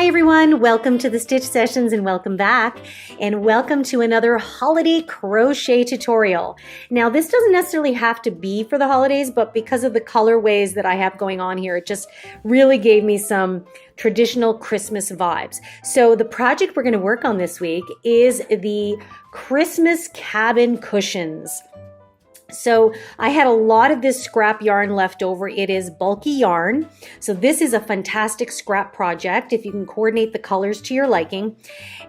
Hi everyone, welcome to the Stitch Sessions and welcome back, and welcome to another holiday crochet tutorial. Now this doesn't necessarily have to be for the holidays, but because of the colorways that I have going on here, it just really gave me some traditional Christmas vibes. So the project we're going to work on this week is the Christmas cabin cushions. So I had a lot of this scrap yarn left over. It is bulky yarn. So this is a fantastic scrap project if you can coordinate the colors to your liking.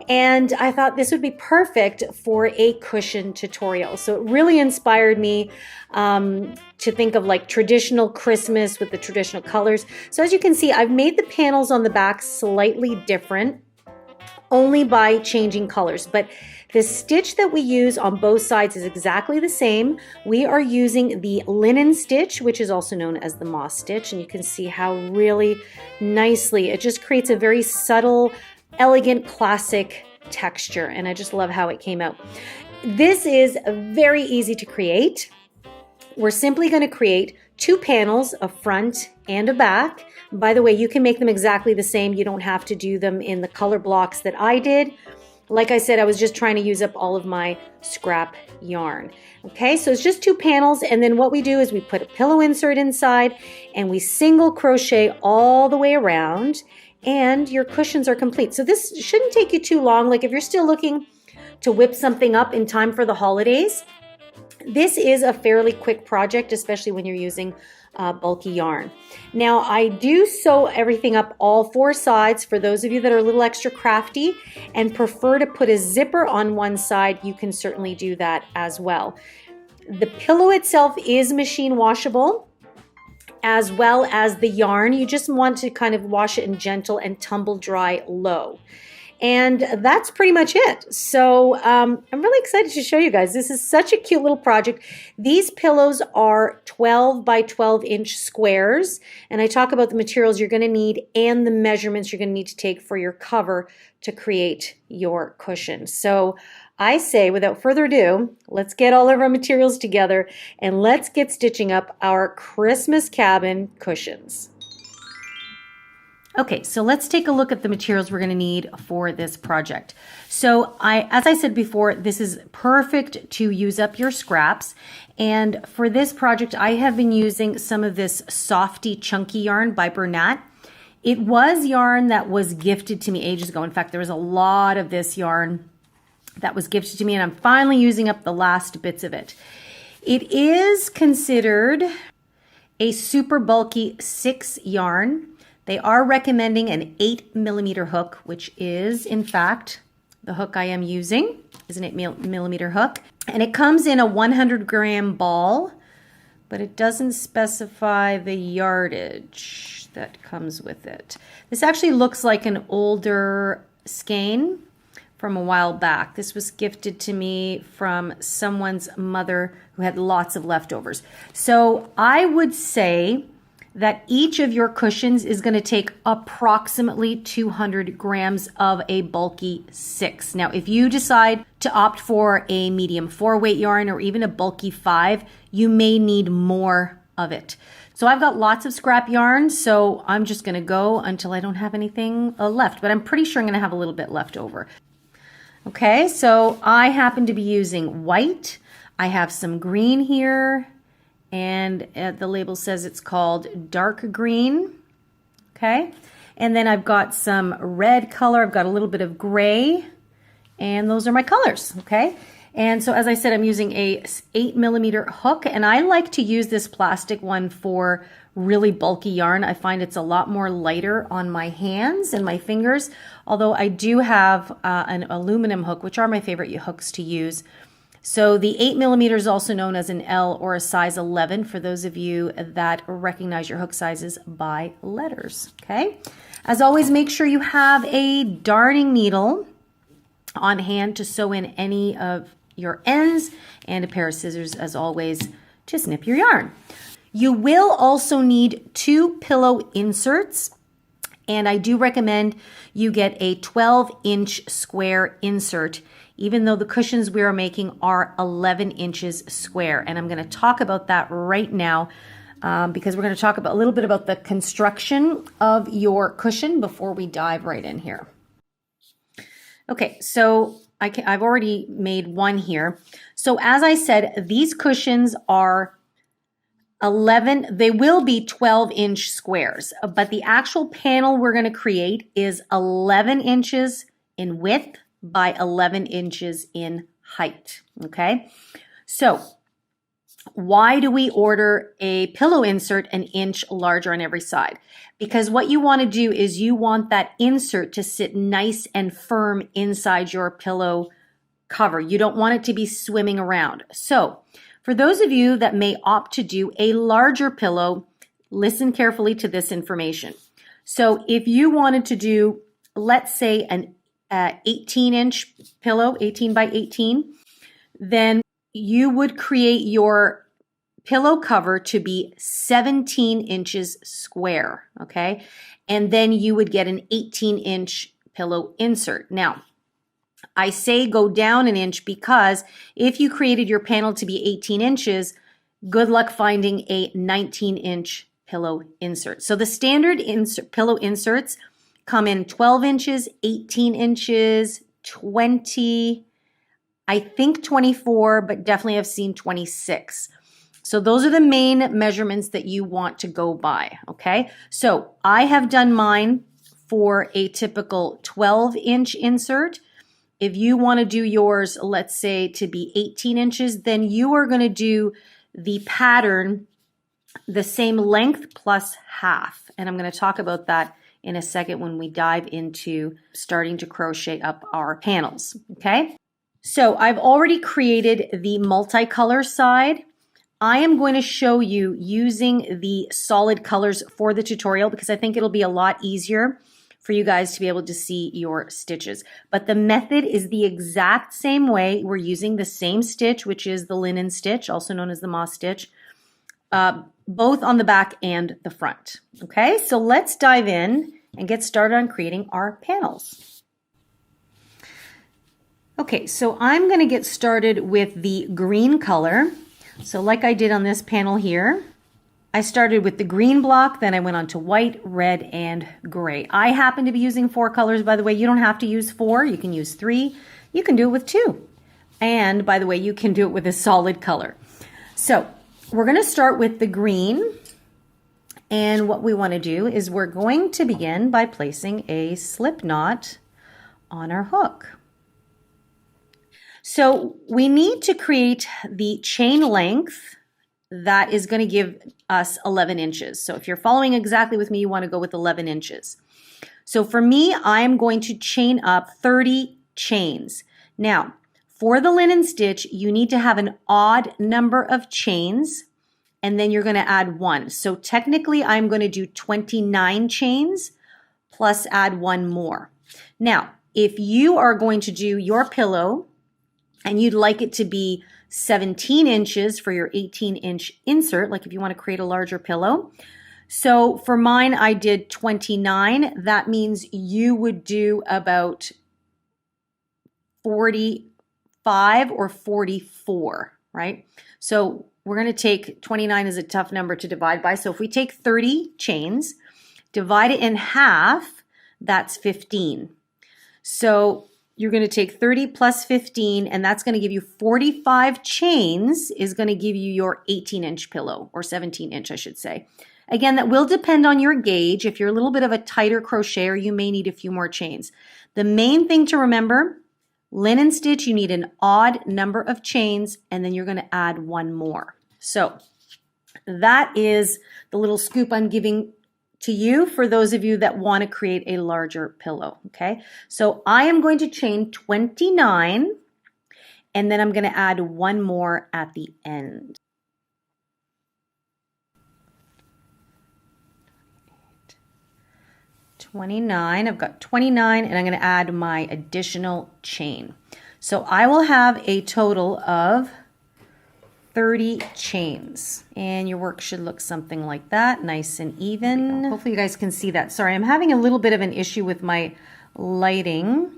And I thought this would be perfect for a cushion tutorial. So it really inspired me to think of like traditional Christmas with the traditional colors. So as you can see, I've made the panels on the back slightly different only by changing colors, but the stitch that we use on both sides is exactly the same. We are using the linen stitch, which is also known as the moss stitch, and you can see how really nicely it just creates a very subtle, elegant, classic texture, and I just love how it came out. This is very easy to create. We're simply going to create two panels, a front and a back. By the way, you can make them exactly the same. You don't have to do them in the color blocks that I did. Like I said, I was just trying to use up all of my scrap yarn. Okay, so it's just two panels, and then what we do is we put a pillow insert inside and we single crochet all the way around, and your cushions are complete. So this shouldn't take you too long. Like if you're still looking to whip something up in time for the holidays, this is a fairly quick project, especially when you're using bulky yarn. Now I do sew everything up all four sides. For those of you that are a little extra crafty and prefer to put a zipper on one side, you can certainly do that as well. The pillow itself is machine washable, as well as the yarn. You just want to kind of wash it in gentle and tumble dry low. And that's pretty much it. So I'm really excited to show you guys. This is such a cute little project. These pillows are 12 by 12 inch squares. And I talk about the materials you're going to need and the measurements you're going to need to take for your cover to create your cushion. So I say, without further ado, let's get all of our materials together and let's get stitching up our Christmas cabin cushions. Okay, so let's take a look at the materials we're going to need for this project. So as I said before, this is perfect to use up your scraps. And for this project, I have been using some of this softy, chunky yarn by Bernat. It was yarn that was gifted to me ages ago. In fact, there was a lot of this yarn that was gifted to me, and I'm finally using up the last bits of it. It is considered a super bulky 6 yarn. They are recommending an 8mm hook, which is, in fact, the hook I am using is an 8mm hook. And it comes in a 100-gram ball, but it doesn't specify the yardage that comes with it. This actually looks like an older skein from a while back. This was gifted to me from someone's mother who had lots of leftovers. So I would say that each of your cushions is going to take approximately 200 grams of a bulky 6. Now, if you decide to opt for a medium 4 weight yarn or even a bulky 5, you may need more of it. So I've got lots of scrap yarn, so I'm just going to go until I don't have anything left, but I'm pretty sure I'm going to have a little bit left over. Okay, so I happen to be using white. I have some green here, and the label says it's called dark green. Okay, and then I've got some red color. I've got a little bit of gray, and those are my colors. Okay, and so as I said, I'm using a 8mm hook, and I like to use this plastic one for really bulky yarn. I find it's a lot more lighter on my hands and my fingers, although I do have an aluminum hook, which are my favorite hooks to use. So the 8mm is also known as an L or a size 11 for those of you that recognize your hook sizes by letters. Okay. As always, make sure you have a darning needle on hand to sew in any of your ends, and a pair of scissors as always to snip your yarn. You will also need 2 pillow inserts, and I do recommend you get a 12-inch square insert, even though the cushions we are making are 11 inches square. And I'm going to talk about that right now. because we're going to talk about a little bit about the construction of your cushion before we dive right in here. Okay, so I've already made one here. So as I said, these cushions are 11, they will be 12-inch squares, but the actual panel we're going to create is 11 inches in width by 11 inches in height, okay? So why do we order a pillow insert an inch larger on every side? Because what you want to do is you want that insert to sit nice and firm inside your pillow cover. You don't want it to be swimming around. So for those of you that may opt to do a larger pillow, listen carefully to this information. So if you wanted to do, let's say, an 18-inch pillow, 18 by 18, then you would create your pillow cover to be 17 inches square, okay? And then you would get an 18-inch pillow insert. Now, I say go down an inch because if you created your panel to be 18 inches, good luck finding a 19-inch pillow insert. So the standard pillow inserts come in 12 inches, 18 inches, 20, I think 24, but definitely I've seen 26. So those are the main measurements that you want to go by, okay? So I have done mine for a typical 12-inch insert. If you want to do yours, let's say, to be 18 inches, then you are going to do the pattern the same length plus half. And I'm going to talk about that in a second when we dive into starting to crochet up our panels, okay? So I've already created the multicolor side. I am going to show you using the solid colors for the tutorial because I think it'll be a lot easier for you guys to be able to see your stitches. But the method is the exact same way. We're using the same stitch, which is the linen stitch, also known as the moss stitch, both on the back and the front. Okay, so let's dive in and get started on creating our panels. Okay, so I'm going to get started with the green color. So like I did on this panel here, I started with the green block, then I went on to white, red, and gray. I happen to be using 4 colors, by the way. You don't have to use 4. You can use 3. You can do it with 2. And by the way, you can do it with a solid color. So we're going to start with the green. And what we want to do is we're going to begin by placing a slip knot on our hook. So we need to create the chain length that is going to give us 11 inches. So if you're following exactly with me, you want to go with 11 inches. So for me, I'm going to chain up 30 chains. Now, for the linen stitch, you need to have an odd number of chains, and then you're going to add 1. So technically, I'm going to do 29 chains plus add 1 more. Now, if you are going to do your pillow and you'd like it to be 17 inches for your 18-inch insert, like if you want to create a larger pillow. So for mine, I did 29. That means you would do about 45 or 44, right? So we're going to take 29 is a tough number to divide by. So if we take 30 chains, divide it in half, that's 15. So you're going to take 30 plus 15, and that's going to give you 45 chains is going to give you your 18-inch pillow, or 17-inch, I should say. Again, that will depend on your gauge. If you're a little bit of a tighter crocheter, you may need a few more chains. The main thing to remember, linen stitch, you need an odd number of chains, and then you're going to add 1 more. So that is the little scoop I'm giving to you for those of you that want to create a larger pillow, okay? So I am going to chain 29, and then I'm going to add 1 more at the end. 29, I've got 29, and I'm going to add my additional chain. So I will have a total of 30 chains, and your work should look something like that, nice and even. Hopefully you guys can see that. Sorry, I'm having a little bit of an issue with my lighting.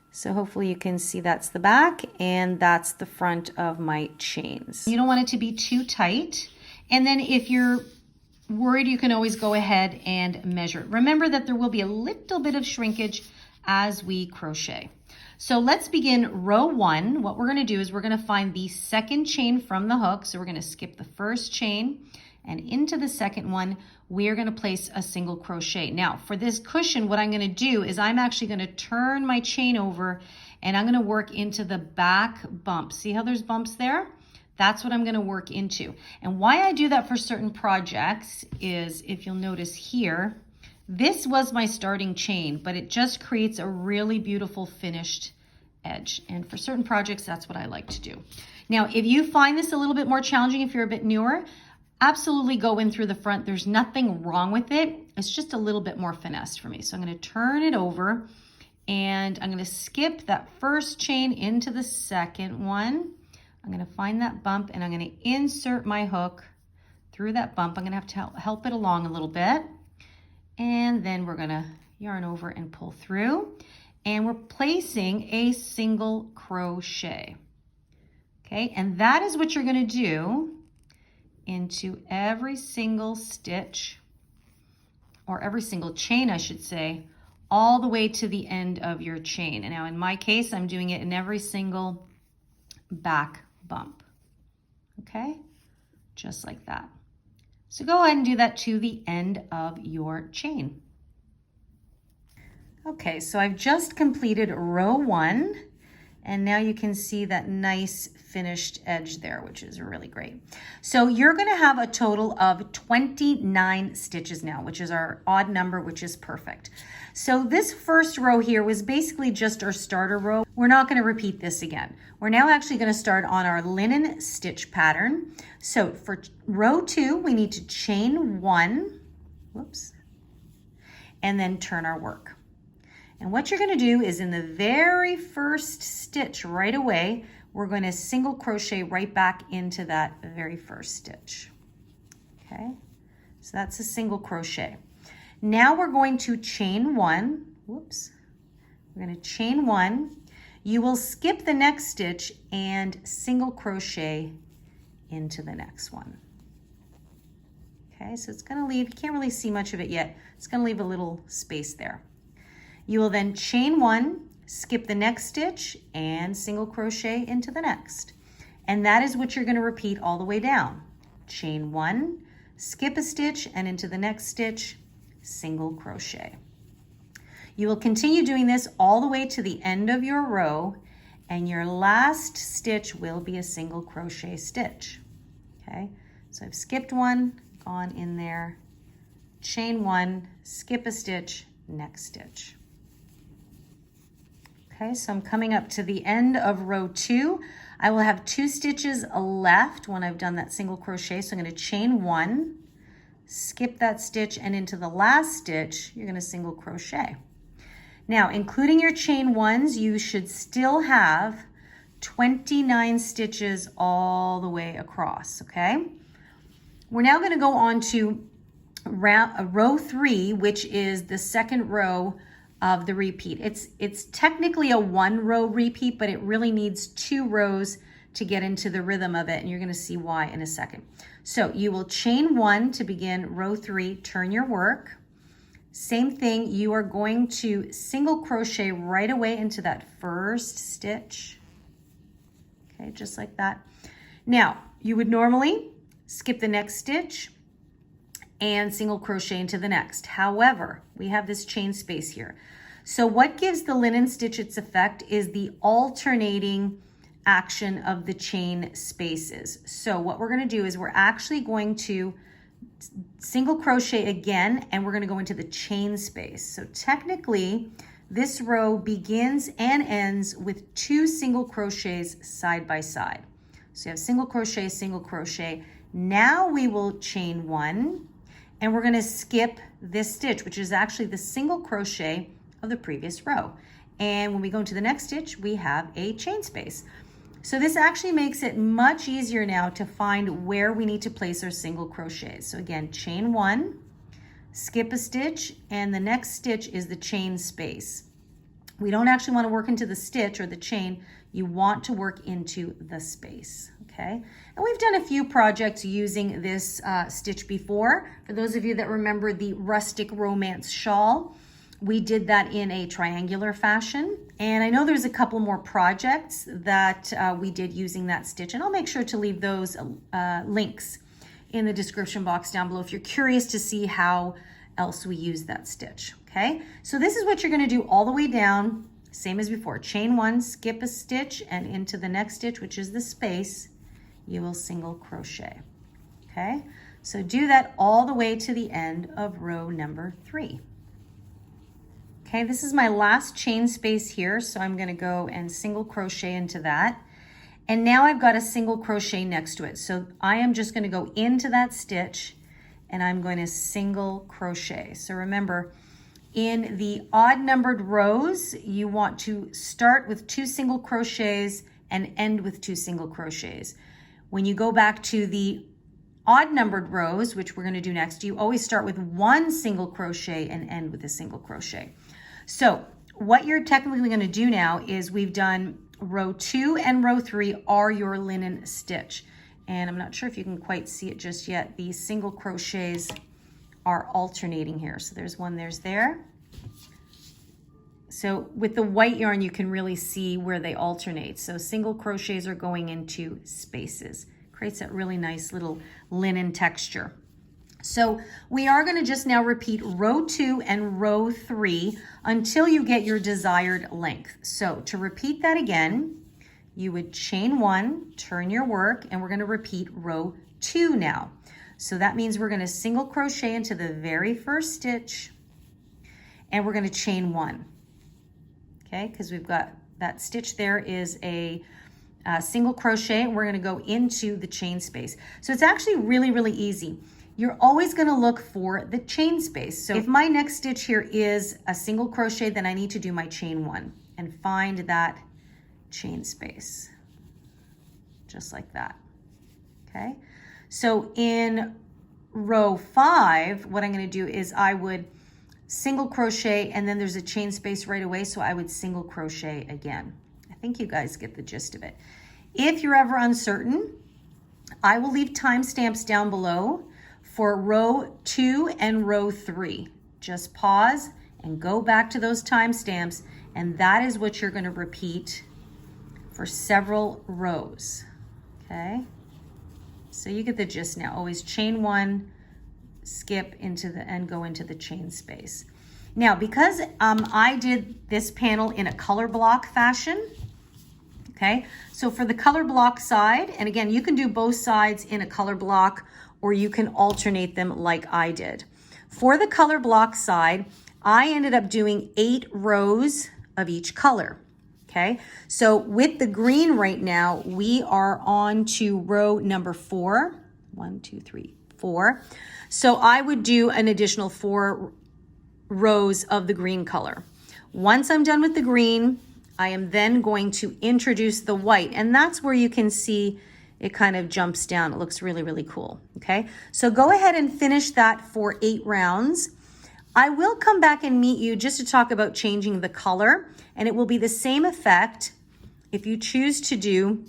So hopefully you can see that's the back and that's the front of my chains. You don't want it to be too tight, And then if you're worried, you can always go ahead and measure it. Remember that there will be a little bit of shrinkage as we crochet. So let's begin row 1. What we're going to do is we're going to find the second chain from the hook. So we're going to skip the first chain, and into the second one, we're going to place a single crochet. Now for this cushion, what I'm going to do is I'm actually going to turn my chain over and I'm going to work into the back bump. See how there's bumps there? That's what I'm going to work into. And why I do that for certain projects is, if you'll notice here, this was my starting chain, but it just creates a really beautiful finished edge. And for certain projects, that's what I like to do. Now, if you find this a little bit more challenging, if you're a bit newer, absolutely go in through the front. There's nothing wrong with it. It's just a little bit more finessed for me. So I'm going to turn it over and I'm going to skip that first chain into the second one. I'm going to find that bump and I'm going to insert my hook through that bump. I'm going to have to help it along a little bit. And then we're going to yarn over and pull through. And we're placing a single crochet. Okay, and that is what you're going to do into every single stitch, or every single chain, I should say, all the way to the end of your chain. And now in my case, I'm doing it in every single back bump. Okay, just like that. So go ahead and do that to the end of your chain. Okay, so I've just completed row 1, and now you can see that nice finished edge there, which is really great. So you're going to have a total of 29 stitches now, which is our odd number, which is perfect. So this first row here was basically just our starter row. We're not going to repeat this again. We're now actually going to start on our linen stitch pattern. So for row 2, we need to chain 1, whoops, and then turn our work. And what you're going to do is in the very first stitch right away, we're going to single crochet right back into that very first stitch. Okay, so that's a single crochet. Now we're going to chain 1, whoops, we're going to chain 1. You will skip the next stitch and single crochet into the next one. Okay, so it's going to leave, you can't really see much of it yet, it's going to leave a little space there. You will then chain 1, skip the next stitch, and single crochet into the next. And that is what you're going to repeat all the way down. Chain 1, skip a stitch, and into the next stitch, single crochet. You will continue doing this all the way to the end of your row, and your last stitch will be a single crochet stitch. Okay, so I've skipped one, gone in there, chain 1, skip a stitch, next stitch. Okay, so I'm coming up to the end of row 2. I will have 2 stitches left when I've done that single crochet. So I'm going to chain 1, skip that stitch, and into the last stitch, you're going to single crochet. Now, including your chain 1s, you should still have 29 stitches all the way across, okay? We're now going to go on to row 3, which is the second row of the repeat. It's technically a 1-row repeat, but it really needs 2 rows to get into the rhythm of it, and you're going to see why in a second. So you will chain 1 to begin row 3, turn your work. Same thing, you are going to single crochet right away into that first stitch. Okay, just like that. Now, you would normally skip the next stitch and single crochet into the next. However, we have this chain space here. So what gives the linen stitch its effect is the alternating action of the chain spaces. So what we're going to do is we're actually going to single crochet again, and we're going to go into the chain space. So technically, this row begins and ends with 2 single crochets side by side. So you have single crochet, single crochet. Now we will chain 1, and we're going to skip this stitch, which is actually the single crochet of the previous row. And when we go into the next stitch, we have a chain space. So this actually makes it much easier now to find where we need to place our single crochets. So again, chain 1, skip a stitch, and the next stitch is the chain space. We don't actually want to work into the stitch or the chain. You want to work into the space, okay? And we've done a few projects using this stitch before. For those of you that remember the Rustic Romance shawl, we did that in a triangular fashion. And I know there's a couple more projects that we did using that stitch, and I'll make sure to leave those links in the description box down below if you're curious to see how else we use that stitch, okay? So this is what you're gonna do all the way down, same as before. Chain one, skip a stitch, and into the next stitch, which is the space, you will single crochet, okay? So do that all the way to the end of row number 3. Okay, this is my last chain space here, so I'm gonna go and single crochet into that. And now I've got a single crochet next to it. So I am just gonna go into that stitch and I'm going to single crochet. So remember, in the odd numbered rows, you want to start with 2 single crochets and end with 2 single crochets. When you go back to the odd numbered rows, which we're gonna do next, you always start with 1 single crochet and end with a single crochet. So what you're technically gonna do now is we've done row 2 and row 3 are your linen stitch. And I'm not sure if you can quite see it just yet. These single crochets are alternating here. So there's one, there's there. So with the white yarn, you can really see where they alternate. So single crochets are going into spaces. Creates that really nice little linen texture. So we are going to just now repeat row 2 and row 3 until you get your desired length. So to repeat that again, you would chain 1, turn your work, and we're going to repeat row 2 now. So that means we're going to single crochet into the very first stitch, and we're going to chain 1. Okay, because we've got that stitch there is a single crochet, and we're going to go into the chain space. So it's actually really, really easy. You're always going to look for the chain space. So if my next stitch here is a single crochet, then I need to do my chain 1 and find that chain space, just like that, okay? So in row 5, what I'm gonna do is I would single crochet, and then there's a chain space right away, so I would single crochet again. I think you guys get the gist of it. If you're ever uncertain, I will leave timestamps down below for row 2 and row 3. Just pause and go back to those timestamps, and that is what you're going to repeat for several rows, okay? So you get the gist now. Always chain 1, skip into the, and go into the chain space. Now, because I did this panel in a color block fashion, okay? So for the color block side, and again, you can do both sides in a color block, or you can alternate them like I did. For the color block side, I ended up doing 8 rows of each color, okay? So with the green right now, we are on to row number 4. 1, 2, 3, 4. So I would do an additional 4 rows of the green color. Once I'm done with the green, I am then going to introduce the white, and that's where you can see it kind of jumps down. It looks really, really cool, okay? So go ahead and finish that for 8 rounds. I will come back and meet you just to talk about changing the color, and it will be the same effect if you choose to do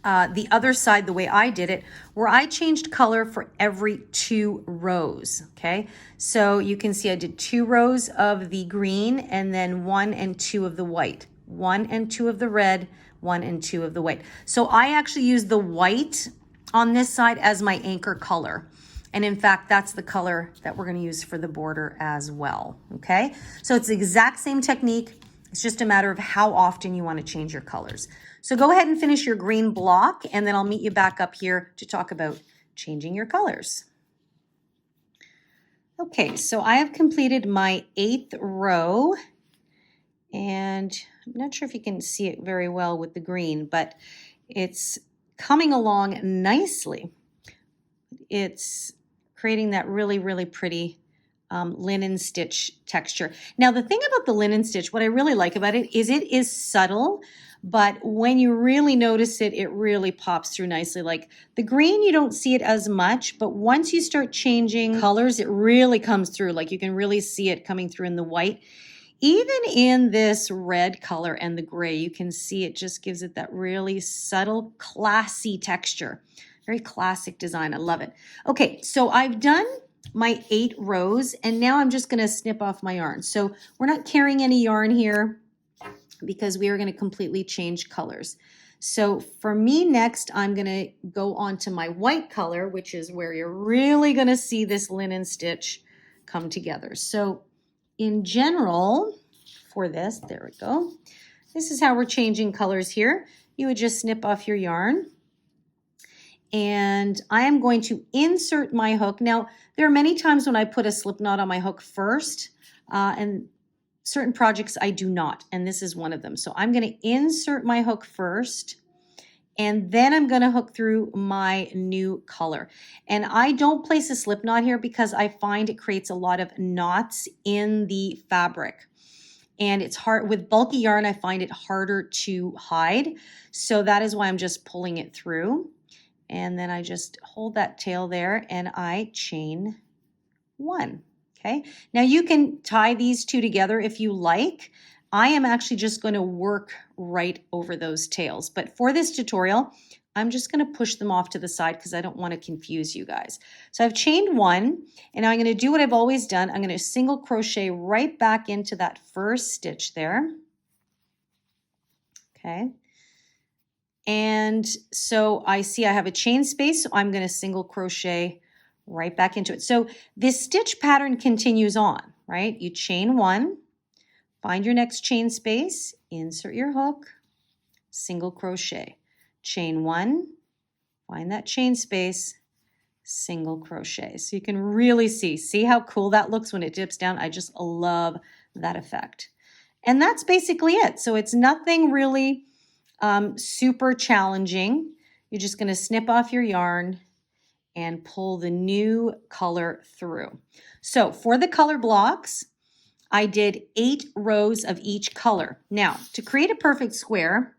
the other side the way I did it, where I changed color for every 2 rows, okay? So you can see I did 2 rows of the green and then 1 and 2 of the white, 1 and 2 of the red, 1 and 2 of the white. So I actually used the white on this side as my anchor color. And in fact, that's the color that we're going to use for the border as well, okay? So it's the exact same technique. It's just a matter of how often you want to change your colors. So go ahead and finish your green block, and then I'll meet you back up here to talk about changing your colors. Okay, so I have completed my 8th row, and I'm not sure if you can see it very well with the green, but it's coming along nicely. It's creating that really, really pretty linen stitch texture. Now, the thing about the linen stitch, what I really like about it is subtle, but when you really notice it, it really pops through nicely. Like the green, you don't see it as much, but once you start changing colors, it really comes through. Like you can really see it coming through in the white. Even in this red color and the gray, you can see it just gives it that really subtle, classy texture. Very classic design. I love it. Okay, so I've done my 8 rows, and now I'm just going to snip off my yarn. So we're not carrying any yarn here because we are going to completely change colors. So for me next, I'm going to go on to my white color, which is where you're really going to see this linen stitch come together. So in general, for this, there we go. This is how we're changing colors here. You would just snip off your yarn. And I am going to insert my hook. Now, there are many times when I put a slip knot on my hook first, and certain projects I do not, and this is one of them. So I'm going to insert my hook first, and then I'm going to hook through my new color. And I don't place a slip knot here because I find it creates a lot of knots in the fabric. And it's hard, with bulky yarn, I find it harder to hide. So that is why I'm just pulling it through. And then I just hold that tail there and I chain 1. Okay, now you can tie these 2 together if you like. I am actually just going to work right over those tails. But for this tutorial, I'm just going to push them off to the side because I don't want to confuse you guys. So I've chained 1, and now I'm going to do what I've always done. I'm going to single crochet right back into that first stitch there. Okay. And so I see I have a chain space, so I'm going to single crochet right back into it. So this stitch pattern continues on, right? You chain 1, find your next chain space, insert your hook, single crochet, chain 1, find that chain space, single crochet. So you can really see how cool that looks when it dips down. I just love that effect. And that's basically it. So it's nothing really super challenging. You're just going to snip off your yarn and pull the new color through. So for the color blocks, I did 8 rows of each color. Now, to create a perfect square,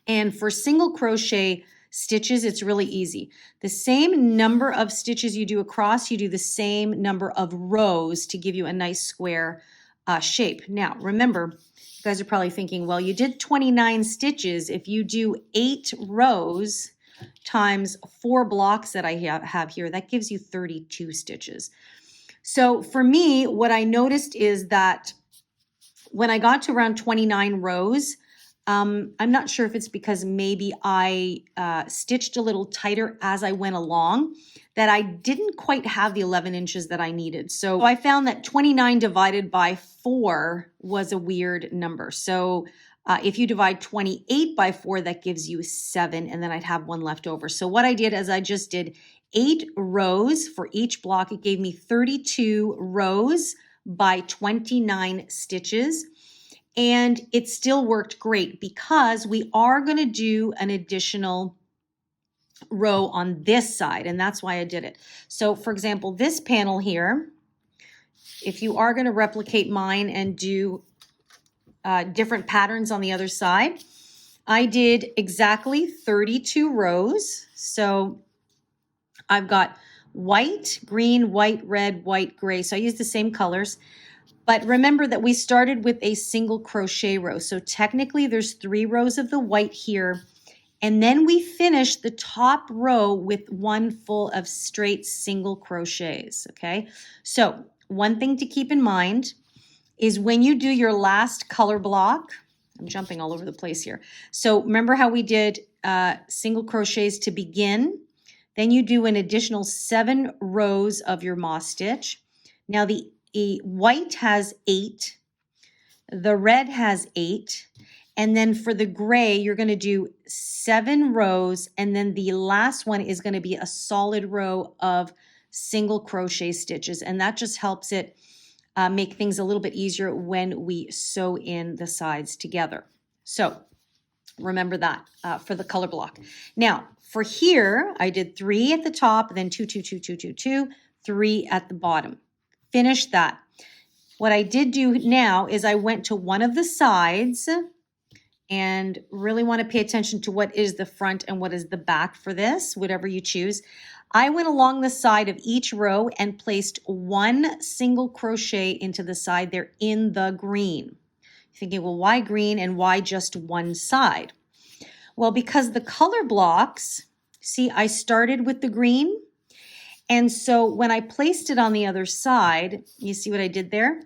and for single crochet stitches, it's really easy. The same number of stitches you do across, you do the same number of rows to give you a nice square shape. Now, remember, you guys are probably thinking, well, you did 29 stitches. If you do 8 rows times 4 blocks that I have here, that gives you 32 stitches. So for me, what I noticed is that when I got to around 29 rows, I'm not sure if it's because maybe I stitched a little tighter as I went along, that I didn't quite have the 11 inches that I needed. So I found that 29 divided by 4 was a weird number. So if you divide 28 by 4, that gives you 7, and then I'd have 1 left over. So what I did is I just did 8 rows for each block. It gave me 32 rows by 29 stitches. And it still worked great because we are going to do an additional row on this side, and that's why I did it. So for example, this panel here, if you are going to replicate mine and do different patterns on the other side, I did exactly 32 rows. So I've got white, green, white, red, white, gray. So I used the same colors. But remember that we started with a single crochet row. So technically there's 3 rows of the white here. And then we finish the top row with 1 full of straight single crochets, okay? So one thing to keep in mind is when you do your last color block, I'm jumping all over the place here. So remember how we did single crochets to begin? Then you do an additional 7 rows of your moss stitch. Now the white has 8, the red has 8, and then for the gray, you're going to do 7 rows, and then the last one is going to be a solid row of single crochet stitches, and that just helps it make things a little bit easier when we sew in the sides together. So remember that for the color block. Now, for here, I did 3 at the top, then 2, 2, 2, 2, 2, 2, 3 at the bottom. Finish that. What I did do now is I went to one of the sides and really want to pay attention to what is the front and what is the back for this, whatever you choose. I went along the side of each row and placed one single crochet into the side there in the green. You're thinking, well, why green and why just one side? Well, because the color blocks, see, I started with the green. And so when I placed it on the other side, you see what I did there?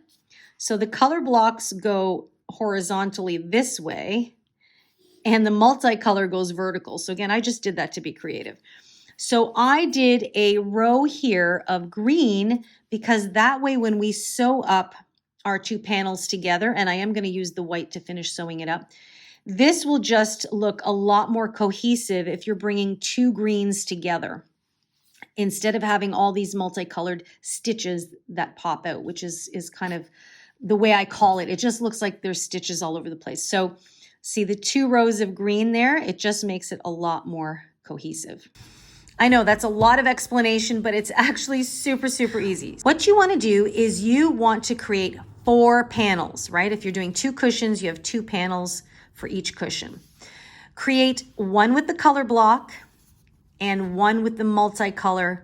So the color blocks go horizontally this way, and the multicolor goes vertical. So again, I just did that to be creative. So I did a row here of green because that way when we sew up our two panels together, and I am going to use the white to finish sewing it up, this will just look a lot more cohesive if you're bringing two greens together instead of having all these multicolored stitches that pop out, which is kind of the way I call it. It just looks like there's stitches all over the place. So see the two rows of green there? It just makes it a lot more cohesive. I know that's a lot of explanation, but it's actually super, super easy. What you want to do is you want to create 4 panels, right? If you're doing 2 cushions, you have 2 panels for each cushion. Create one with the color block and one with the multicolor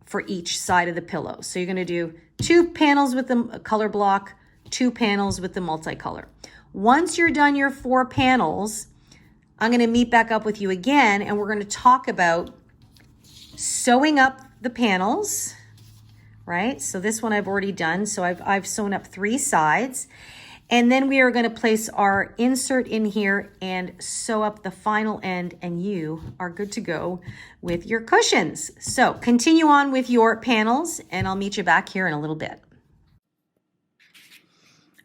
for each side of the pillow. So you're going to do 2 panels with the color block, 2 panels with the multicolor. Once you're done your 4 panels, I'm going to meet back up with you again, and we're going to talk about sewing up the panels, right? So this one I've already done. So I've sewn up 3 sides. And then we are going to place our insert in here and sew up the final end, and you are good to go with your cushions. So continue on with your panels, and I'll meet you back here in a little bit.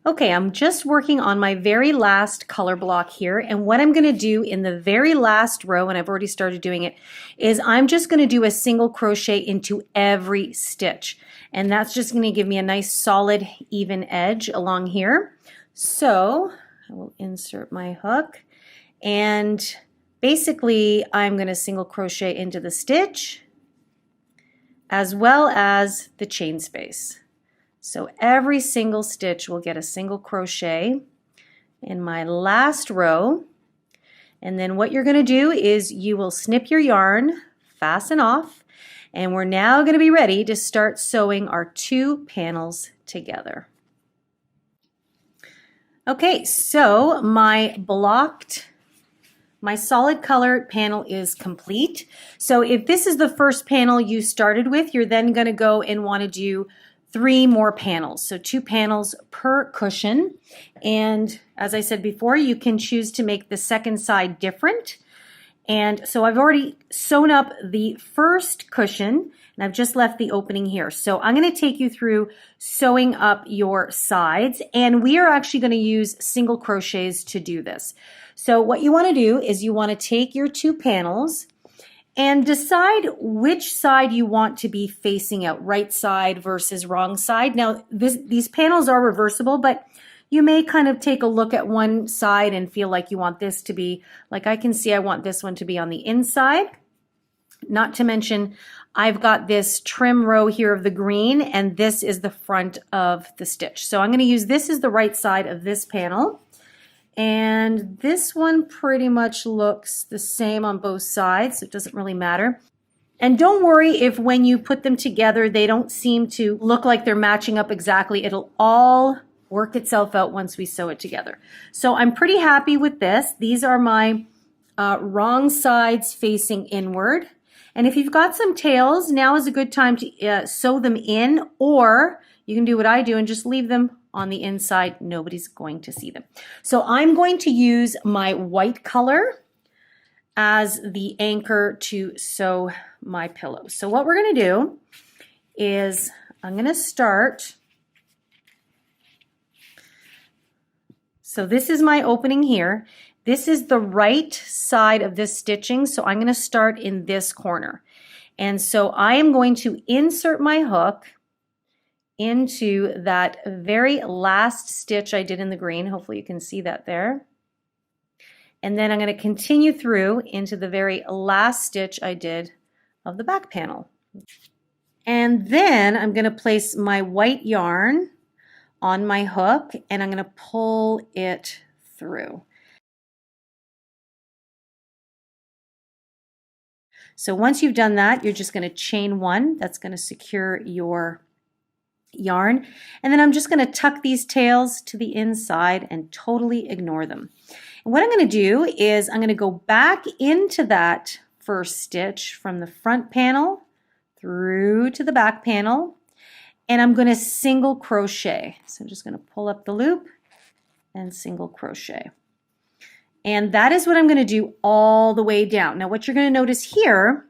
Okay, I'm just working on my very last color block here, and what I'm going to do in the very last row, and I've already started doing it, is I'm just going to do a single crochet into every stitch, and that's just going to give me a nice solid even edge along here. So I will insert my hook, and basically I'm going to single crochet into the stitch as well as the chain space. So every single stitch will get a single crochet in my last row. And then what you're going to do is you will snip your yarn, fasten off, and we're now going to be ready to start sewing our 2 panels together. Okay, so my solid colored panel is complete. So if this is the first panel you started with, you're then going to go and want to do 3 more panels, so 2 panels per cushion. And as I said before, you can choose to make the second side different. And so I've already sewn up the first cushion, and I've just left the opening here. So I'm going to take you through sewing up your sides, and we are actually going to use single crochets to do this. So what you want to do is you want to take your 2 panels and decide which side you want to be facing out, right side versus wrong side. Now, these panels are reversible, but you may kind of take a look at one side and feel like you want this to be, like I can see I want this one to be on the inside. Not to mention, I've got this trim row here of the green, and this is the front of the stitch. So I'm going to use this as the right side of this panel. And this one pretty much looks the same on both sides, so it doesn't really matter. And don't worry if when you put them together, they don't seem to look like they're matching up exactly. It'll all work itself out once we sew it together. So I'm pretty happy with this. These are my wrong sides facing inward. And if you've got some tails, now is a good time to sew them in, or you can do what I do and just leave them on the inside. Nobody's going to see them. So I'm going to use my white color as the anchor to sew my pillow. So what we're going to do is I'm going to start. So this is my opening here. This is the right side of this stitching, so I'm going to start in this corner. And so I am going to insert my hook into that very last stitch I did in the green. Hopefully you can see that there. And then I'm going to continue through into the very last stitch I did of the back panel. And then I'm going to place my white yarn on my hook, and I'm going to pull it through. So once you've done that, you're just going to chain one. That's going to secure your yarn. And then I'm just going to tuck these tails to the inside and totally ignore them. And what I'm going to do is I'm going to go back into that first stitch from the front panel through to the back panel, and I'm going to single crochet. So I'm just going to pull up the loop and single crochet. And that is what I'm going to do all the way down. Now what you're going to notice here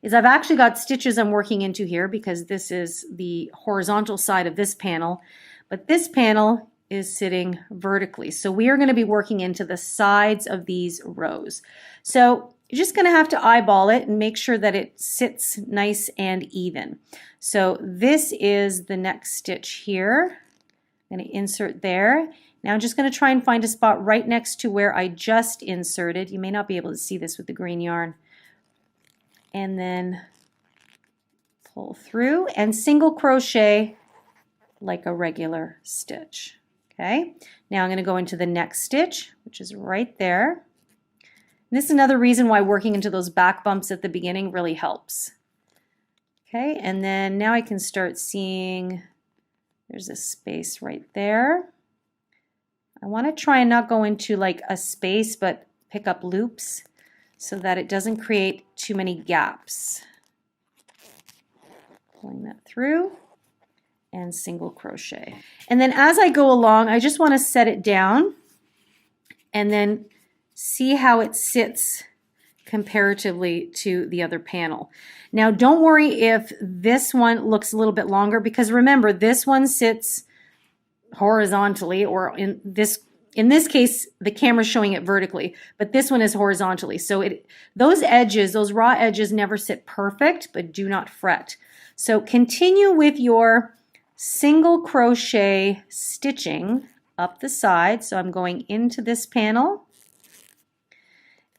is I've actually got stitches I'm working into here because this is the horizontal side of this panel, but this panel is sitting vertically. So we are going to be working into the sides of these rows. So you're just going to have to eyeball it and make sure that it sits nice and even. So this is the next stitch here. I'm going to insert there. Now I'm just going to try and find a spot right next to where I just inserted. You may not be able to see this with the green yarn. And then pull through and single crochet like a regular stitch. Okay, now I'm going to go into the next stitch, which is right there. And this is another reason why working into those back bumps at the beginning really helps. Okay, and then now I can start seeing there's a space right there. I want to try and not go into like a space, but pick up loops so that it doesn't create too many gaps. Pulling that through and single crochet. And then as I go along, I just want to set it down and then see how it sits comparatively to the other panel. Now don't worry if this one looks a little bit longer, because remember this one sits horizontally, or in this case the camera's showing it vertically, but this one is horizontally. So those edges, those raw edges never sit perfect, but do not fret. So continue with your single crochet stitching up the side. So I'm going into this panel,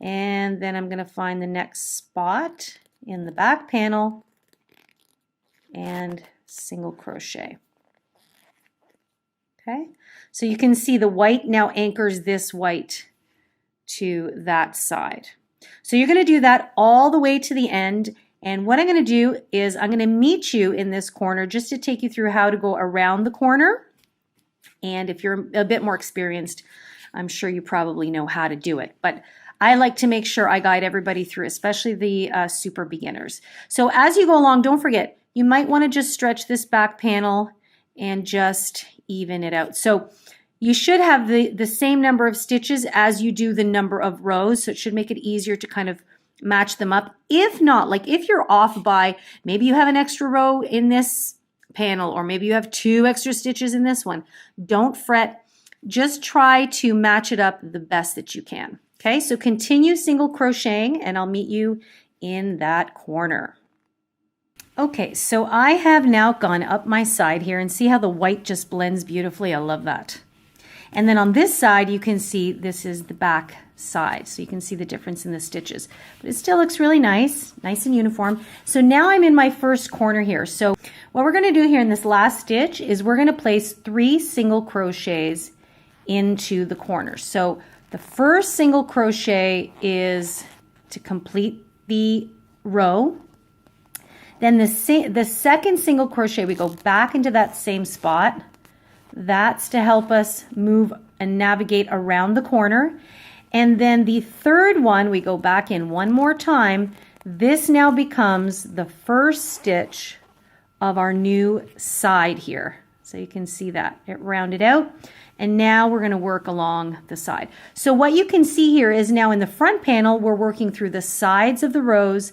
and then I'm going to find the next spot in the back panel and single crochet. Okay, so you can see the white now anchors this white to that side. So you're going to do that all the way to the end. And what I'm going to do is I'm going to meet you in this corner just to take you through how to go around the corner. And if you're a bit more experienced, I'm sure you probably know how to do it. But I like to make sure I guide everybody through, especially the super beginners. So as you go along, don't forget, you might want to just stretch this back panel and just even it out. So you should have the same number of stitches as you do the number of rows. So it should make it easier to kind of match them up. If not, like if you're off by, maybe you have an extra row in this panel, or maybe you have 2 extra stitches in this one, don't fret. Just try to match it up the best that you can. Okay, so continue single crocheting and I'll meet you in that corner. Okay, so I have now gone up my side here, and see how the white just blends beautifully. I love that. And then on this side, you can see this is the back side. So you can see the difference in the stitches. But it still looks really nice, nice and uniform. So now I'm in my first corner here. So what we're going to do here in this last stitch is we're going to place 3 single crochets into the corner. So the first single crochet is to complete the row. Then the second single crochet, we go back into that same spot. That's to help us move and navigate around the corner. And then the third one, we go back in one more time. This now becomes the first stitch of our new side here. So you can see that it rounded out. And now we're going to work along the side. So what you can see here is now in the front panel, we're working through the sides of the rows.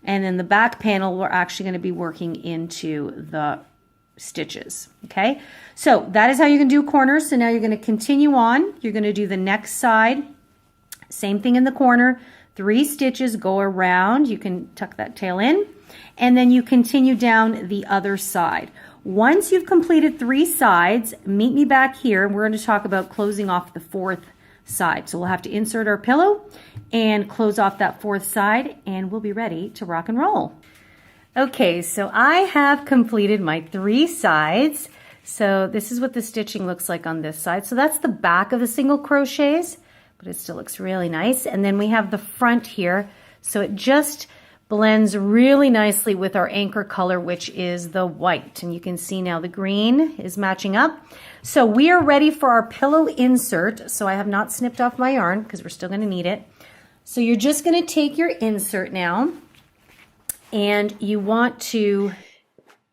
And in the back panel, we're actually going to be working into the stitches. Okay, so that is how you can do corners. So now you're going to continue on. You're going to do the next side. Same thing in the corner. 3 stitches, go around. You can tuck that tail in. And then you continue down the other side. Once you've completed 3 sides, meet me back here. We're going to talk about closing off the 4th side. So we'll have to insert our pillow and close off that 4th side, and we'll be ready to rock and roll. Okay, so I have completed my 3 sides. So this is what the stitching looks like on this side. So that's the back of the single crochets, but it still looks really nice. And then we have the front here. So it just blends really nicely with our anchor color, which is the white. And you can see now the green is matching up. So we are ready for our pillow insert. So I have not snipped off my yarn because we're still going to need it. So you're just going to take your insert now and you want to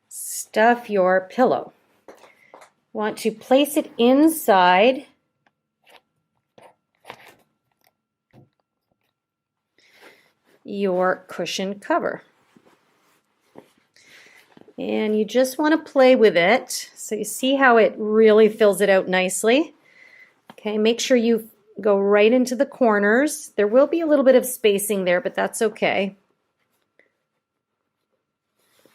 stuff your pillow. Want to place it inside your cushion cover. And you just want to play with it. So you see how it really fills it out nicely. Okay, make sure you go right into the corners. There will be a little bit of spacing there, but that's okay.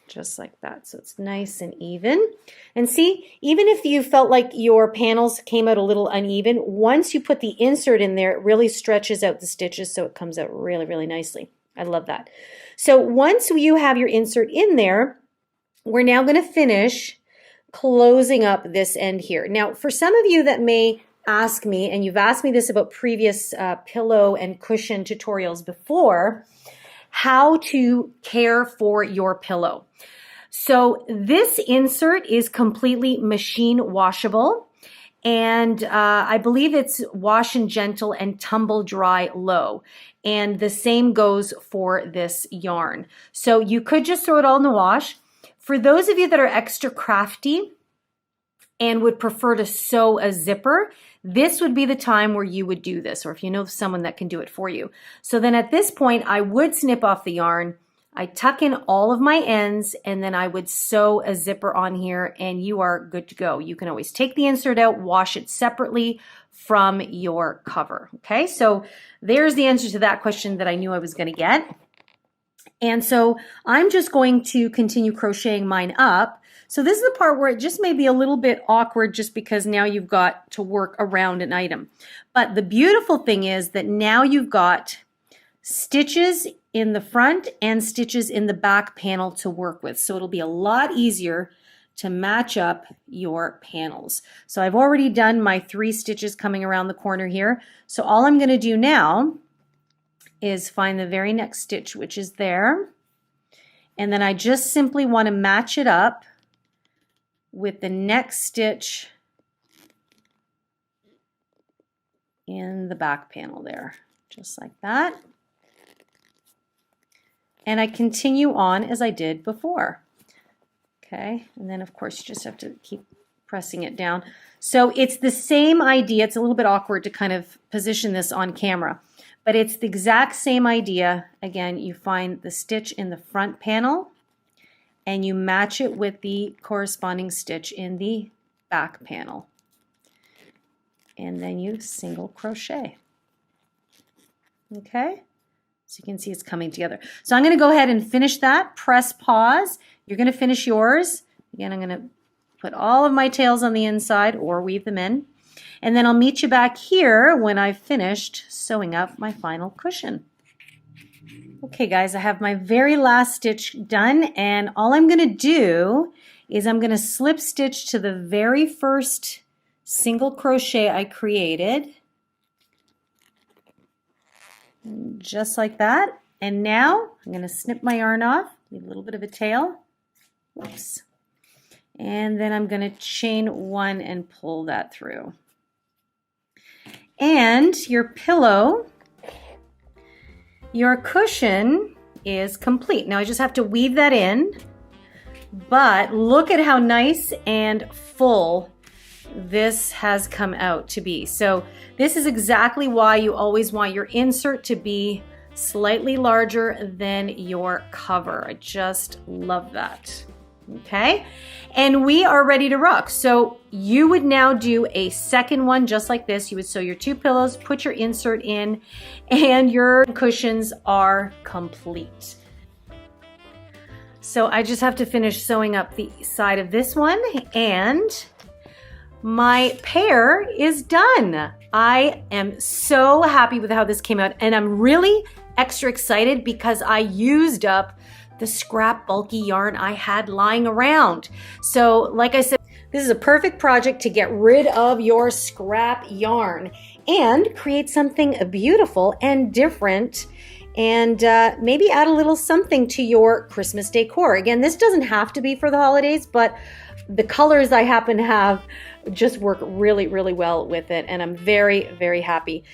Just like that, so it's nice and even. And see, even if you felt like your panels came out a little uneven, once you put the insert in there, it really stretches out the stitches so it comes out really, really nicely. I love that. So once you have your insert in there, we're now going to finish closing up this end here. Now, for some of you that may ask me, and you've asked me this about previous pillow and cushion tutorials before, how to care for your pillow. So this insert is completely machine washable, and I believe it's wash and gentle and tumble dry low. And the same goes for this yarn. So you could just throw it all in the wash. For those of you that are extra crafty and would prefer to sew a zipper, this would be the time where you would do this, or if you know someone that can do it for you. So then at this point, I would snip off the yarn, I tuck in all of my ends, and then I would sew a zipper on here, and you are good to go. You can always take the insert out, wash it separately from your cover. Okay, so there's the answer to that question that I knew I was going to get. And so I'm just going to continue crocheting mine up. So this is the part where it just may be a little bit awkward just because now you've got to work around an item. But the beautiful thing is that now you've got stitches in the front and stitches in the back panel to work with. So it'll be a lot easier to match up your panels. So I've already done my 3 stitches coming around the corner here. So all I'm going to do now is find the very next stitch, which is there. And then I just simply want to match it up with the next stitch in the back panel there, just like that. And I continue on as I did before. Okay, and then of course you just have to keep pressing it down. So it's the same idea. It's a little bit awkward to kind of position this on camera, but it's the exact same idea. Again, you find the stitch in the front panel and you match it with the corresponding stitch in the back panel. And then you single crochet. Okay, so you can see it's coming together. So I'm going to go ahead and finish that. Press pause. You're going to finish yours. Again, I'm going to put all of my tails on the inside or weave them in. And then I'll meet you back here when I've finished sewing up my final cushion. Okay guys, I have my very last stitch done, and all I'm going to do is I'm going to slip stitch to the very first single crochet I created. Just like that. And now I'm going to snip my yarn off, leave a little bit of a tail. Whoops. And then I'm going to chain 1 and pull that through. And your pillow, your cushion is complete. Now I just have to weave that in, but look at how nice and full this has come out to be. So this is exactly why you always want your insert to be slightly larger than your cover. I just love that. Okay, and we are ready to rock. So you would now do a second one just like this. You would sew your 2 pillows, put your insert in, and your cushions are complete. So I just have to finish sewing up the side of this one, and my pair is done. I am so happy with how this came out, and I'm really extra excited because I used up the scrap bulky yarn I had lying around. So like I said, this is a perfect project to get rid of your scrap yarn and create something beautiful and different and maybe add a little something to your Christmas decor. Again, this doesn't have to be for the holidays, but the colors I happen to have just work really, really well with it, and I'm very, very happy.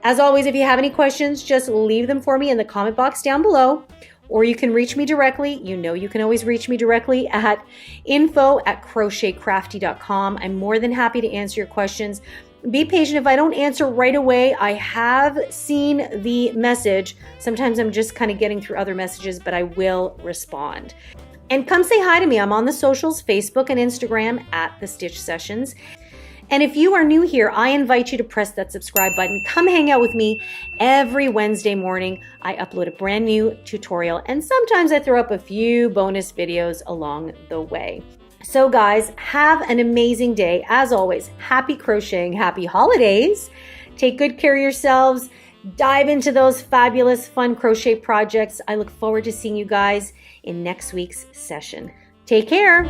As always, if you have any questions, just leave them for me in the comment box down below, or you can reach me directly. You know you can always reach me directly at info@crochetcrafty.com. I'm more than happy to answer your questions. Be patient if I don't answer right away. I have seen the message. Sometimes I'm just kind of getting through other messages, but I will respond. And come say hi to me. I'm on the socials, Facebook and Instagram at The Stitch Sessions. And if you are new here, I invite you to press that subscribe button. Come hang out with me every Wednesday morning. I upload a brand new tutorial, and sometimes I throw up a few bonus videos along the way. So guys, have an amazing day. As always, happy crocheting, happy holidays. Take good care of yourselves. Dive into those fabulous, fun crochet projects. I look forward to seeing you guys in next week's session. Take care.